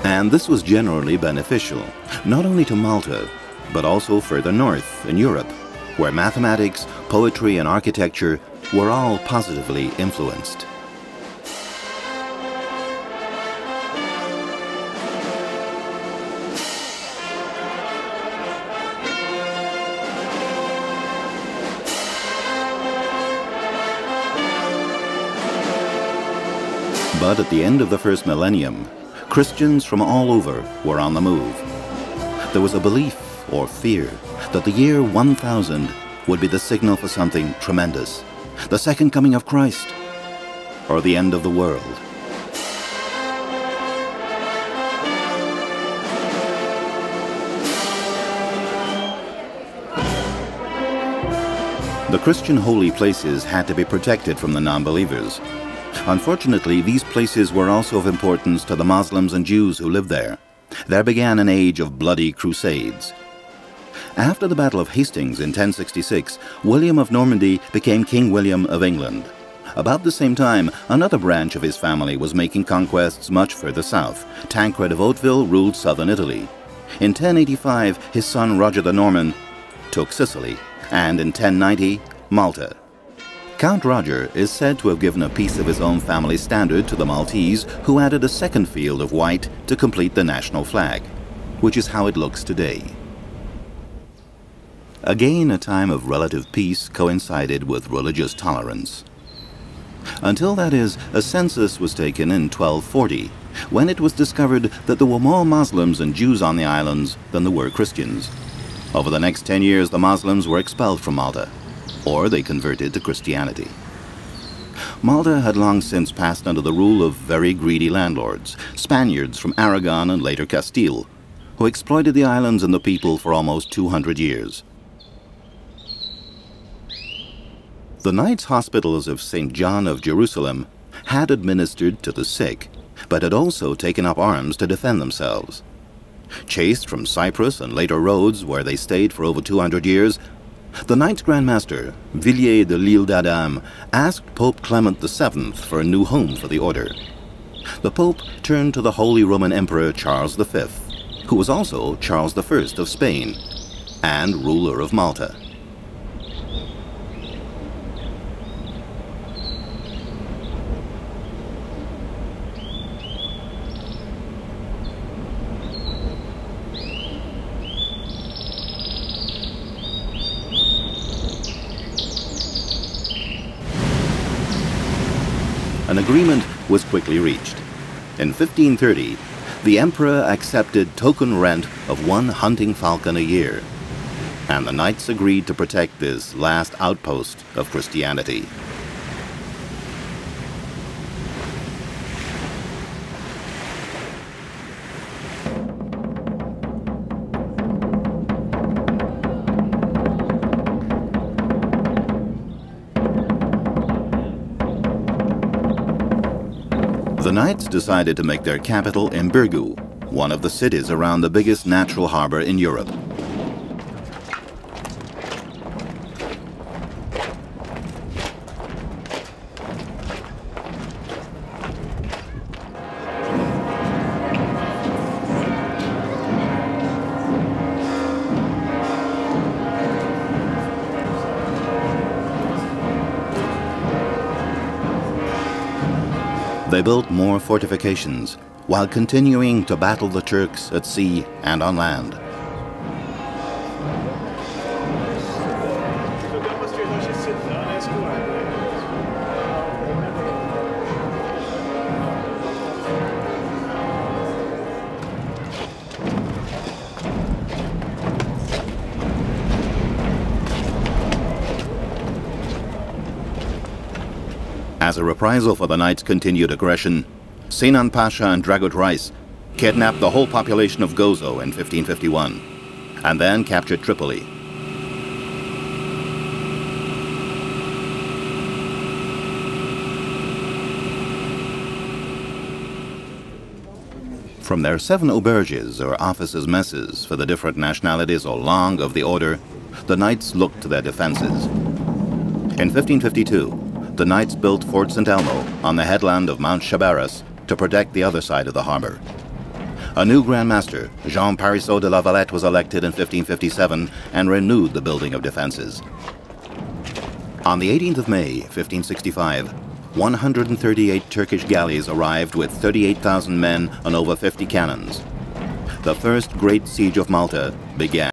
And this was generally beneficial, not only to Malta, but also further north in Europe, where mathematics, poetry, and architecture were all positively influenced. But at the end of the first millennium, Christians from all over were on the move. There was a belief, or fear, that the year 1000 would be the signal for something tremendous, the second coming of Christ, or the end of the world. The Christian holy places had to be protected from the non-believers. Unfortunately, these places were also of importance to the Muslims and Jews who lived there. There began an age of bloody crusades. After the Battle of Hastings in 1066, William of Normandy became King William of England. About the same time, another branch of his family was making conquests much further south. Tancred of Hauteville ruled southern Italy. In 1085, his son Roger the Norman took Sicily, and in 1090, Malta. Count Roger is said to have given a piece of his own family standard to the Maltese, who added a second field of white to complete the national flag, which is how it looks today. Again, a time of relative peace coincided with religious tolerance. Until, that is, a census was taken in 1240, when it was discovered that there were more Muslims and Jews on the islands than there were Christians. Over the next 10 years, the Muslims were expelled from Malta, or they converted to Christianity. Malta had long since passed under the rule of very greedy landlords, Spaniards from Aragon and later Castile, who exploited the islands and the people for almost 200 years. The Knights' Hospitals of St. John of Jerusalem had administered to the sick, but had also taken up arms to defend themselves. Chased from Cyprus and later Rhodes, where they stayed for over 200 years, the Knights Grand Master, Villiers de l'Isle d'Adam, asked Pope Clement VII for a new home for the order. The Pope turned to the Holy Roman Emperor Charles V, who was also Charles I of Spain and ruler of Malta. An agreement was quickly reached. In 1530, the emperor accepted token rent of 1 hunting falcon a year, and the knights agreed to protect this last outpost of Christianity. The Knights decided to make their capital in Birgu, one of the cities around the biggest natural harbor in Europe. They built more fortifications, while continuing to battle the Turks at sea and on land. As a reprisal for the Knights' continued aggression, Sinan Pasha and Dragut Reis kidnapped the whole population of Gozo in 1551, and then captured Tripoli. From their 7 auberges, or officers' messes, for the different nationalities or langues of the order, the Knights looked to their defenses. In 1552, the Knights built Fort St. Elmo on the headland of Mount Chabaras to protect the other side of the harbor. A new Grand Master, Jean Parisot de la Vallette, was elected in 1557 and renewed the building of defenses. On the 18th of May, 1565, 138 Turkish galleys arrived with 38,000 men and over 50 cannons. The first great siege of Malta began.